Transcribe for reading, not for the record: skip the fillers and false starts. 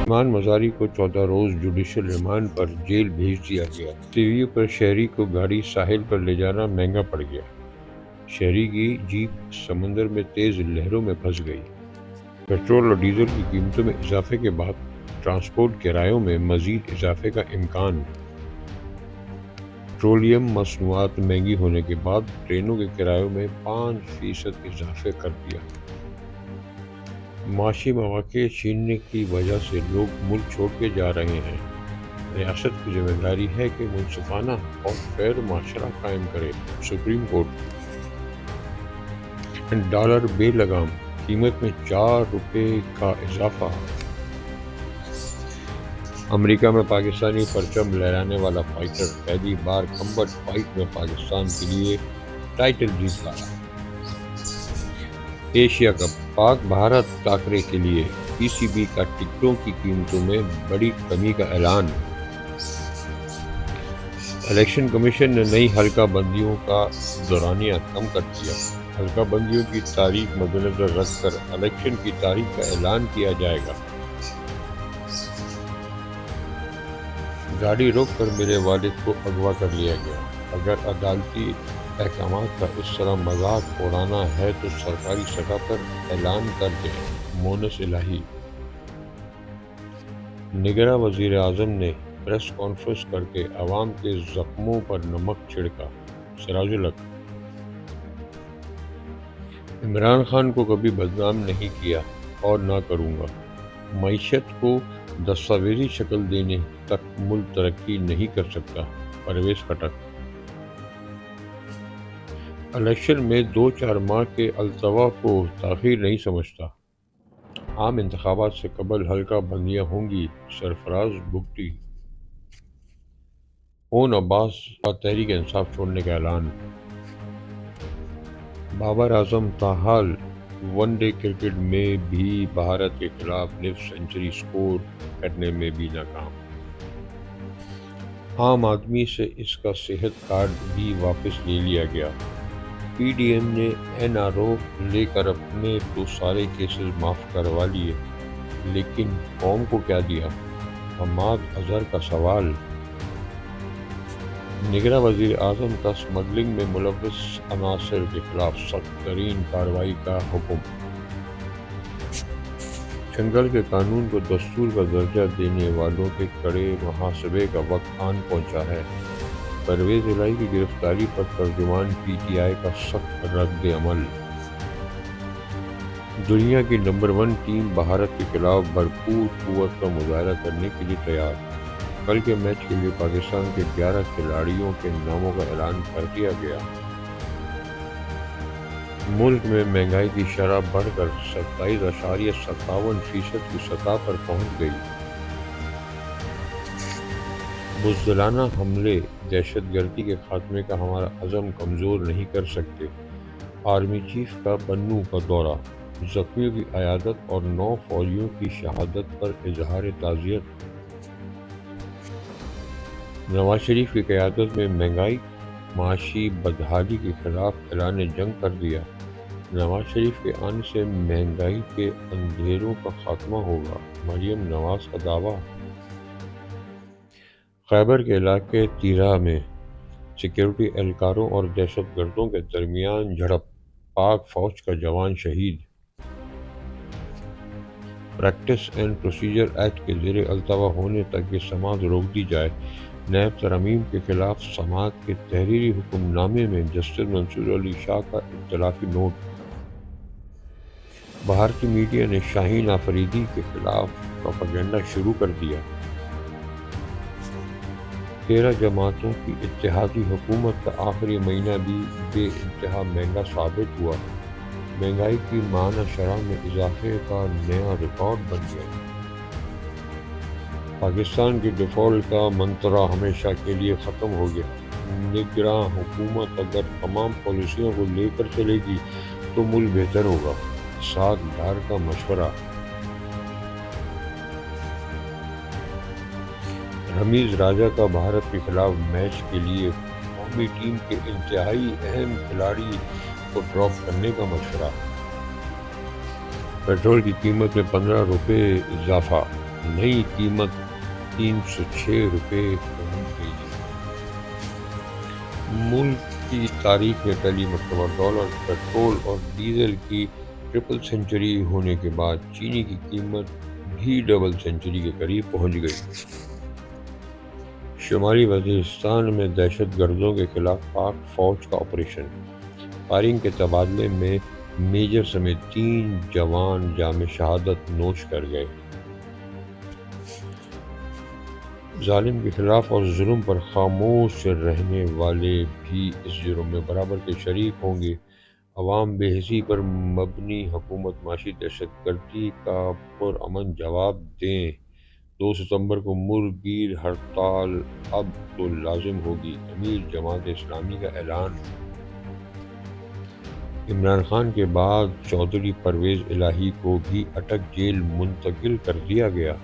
ایمان مزاری کو 14 روز judicial remand پر jail بھیج دیا گیا۔ ٹی وی پر شہری کو گاڑی ساحل پر لے جانا مہنگا پڑ گیا۔ شہری کی جیپ سمندر میں تیز لہروں میں پھنس گئی۔ پیٹرول اور ڈیزل کی قیمتوں میں اضافے کے بعد ٹرانسپورٹ کرایوں میں مزید اضافے کا امکان۔ پیٹرولیم مصنوعات مہنگی ہونے کے بعد ٹرینوں کے کرایوں میں 5% اضافے کر دیا۔ معاشی مواقع چھیننے کی وجہ سے لوگ ملک چھوڑ کے جا رہے ہیں۔ ریاست کی ذمہ داری ہے کہ منصفانہ اور فیر معاشرہ قائم کرے۔ Supreme court. ڈالر بے لگام، قیمت میں 4 روپے کا اضافہ۔ امریکہ میں پاکستانی پرچم لہرانے والا فائٹر پہلی بار کمبٹ فائٹ میں پاکستان کے لیے ٹائٹل جیتا۔ ایشیا کپ، پاک بھارت ٹاکرے کے لیے پی سی بی کا ٹکٹوں کی قیمتوں میں بڑی کمی کا اعلان۔ الیکشن کمیشن نے نئی حلقہ بندیوں کا دورانیہ کم کر دیا۔ حلقہ بندیوں کی تاریخ مدنظر رکھ کر الیکشن کی تاریخ کا اعلان کیا جائے گا۔ گاڑی روک کر میرے والد کو اغوا کر لیا گیا۔ اگر عدالتی احکامات کا اس طرح مذاق اڑانا ہے تو سرکاری سطح پر اعلان کر دیں۔ مونس الہی۔ نگراں وزیر اعظم نے پریس کانفرنس کر کے عوام کے زخموں پر نمک چھڑکا۔ سراج الحق۔ عمران خان کو کبھی بدنام نہیں کیا اور نہ کروں گا۔ معیشت کو دستاویزی شکل دینے تک ملک ترقی نہیں کر سکتا۔ پرویز خٹک۔ الیکشن میں 2-4 ماہ کے التوا کو تاخیر نہیں سمجھتا۔ عام انتخابات سے قبل حلقہ بندیاں ہوں گی۔ سرفراز بگٹی۔ اون عباس کا تحریک انصاف چھوڑنے کا اعلان۔ Babar Azam تاحال one day cricket میں بھی بھارت کے خلاف نصف سنچری سکور کرنے میں بھی ناکام۔ عام آدمی سے اس کا صحت کارڈ بھی واپس لے لیا گیا۔ پی ڈی ایم نے این آر او لے کر اپنے تو سارے کیسز معاف کروا لیے، لیکن قوم کو کیا دیا؟ حماد اظہر کا سوال۔ نگراں وزیر اعظم کا اسمگلنگ میں ملوث عناصر کے خلاف سخت ترین کارروائی کا حکم۔ جنگل کے قانون کو دستور کا درجہ دینے والوں کے کڑے محاسبے کا وقت آن پہنچا ہے۔ پرویز الہی کی گرفتاری پر ترجمان پی ٹی آئی کا سخت رد عمل۔ دنیا کی نمبر 1 ٹیم بھارت کے خلاف بھرپور قوت کا مظاہرہ کرنے کے لیے تیار۔ کل کے میچ کے لیے پاکستان کے 11 کھلاڑیوں کے ناموں کا اعلان کر دیا گیا۔ ملک میں مہنگائی کی شرح بڑھ کر 27.57% کی سطح پر پہنچ گئی۔ بزدلانہ حملے دہشت گردی کے خاتمے کا ہمارا عزم کمزور نہیں کر سکتے۔ آرمی چیف کا بنوں کا دورہ، زخمیوں کی عیادت اور 9 فوجیوں کی شہادت پر اظہار تعزیت۔ نواز شریف کی قیادت میں مہنگائی، معاشی بدحالی کے خلاف اعلان جنگ کر دیا۔ نواز شریف کے آنے سے مہنگائی کے اندھیروں کا خاتمہ ہوگا، مریم نواز کا دعویٰ۔ خیبر کے علاقے تیرہ میں سیکورٹی اہلکاروں اور دہشت گردوں کے درمیان جھڑپ، پاک فوج کا جوان شہید۔ پریکٹس اینڈ پروسیجر ایکٹ کے زیر التوا ہونے تک یہ سماعت روک دی جائے۔ نیب ترامیم کے خلاف سماعت کے تحریری حکم نامے میں جسٹس منصور علی شاہ کا اختلافی نوٹ۔ بھارتی میڈیا نے شاہین آفریدی کے خلاف پروپیگنڈا شروع کر دیا۔ 13 جماعتوں کی اتحادی حکومت کا آخری مہینہ بھی بے انتہا مہنگا ثابت ہوا۔ مہنگائی کی ماہانہ شرح میں اضافے کا نیا ریکارڈ بن گیا۔ پاکستان کی ڈیفالٹ کا منترا ہمیشہ کے لیے ختم ہو گیا۔ نگراں حکومت اگر تمام پالیسیوں کو لے کر چلے گی تو ملک بہتر ہوگا، اسحاق ڈار کا مشورہ۔ رمیز راجہ کا بھارت کے خلاف میچ کے لیے قومی ٹیم کے انتہائی اہم کھلاڑی کو ڈراپ کرنے کا مشورہ۔ پیٹرول کی قیمت میں 15 روپے اضافہ۔ نئی قیمت 306 روپے پہنچ گئی ہے۔ ملک کی تاریخ میں پہلی مرتبہ ڈالر، پیٹرول اور ڈیزل کی ٹرپل سینچری ہونے کے بعد چینی کی قیمت بھی ڈبل سینچری کے قریب پہنچ گئی۔ شمالی وزیرستان میں دہشت گردوں کے خلاف پاک فوج کا آپریشن، فائرنگ کے تبادلے میں میجر سمیت 3 جوان جام شہادت نوش کر گئے۔ ظالم کے خلاف اور ظلم پر خاموش رہنے والے بھی اس جرم میں برابر کے شریک ہوں گے۔ عوام بے حسی پر مبنی حکومت معاشی دہشت گردی کا پرامن جواب دیں۔ 2 ستمبر کو ملک گیر ہڑتال اب تو لازم ہوگی، امیر جماعت اسلامی کا اعلان۔ عمران خان کے بعد چودھری پرویز الہی کو بھی اٹک جیل منتقل کر دیا گیا۔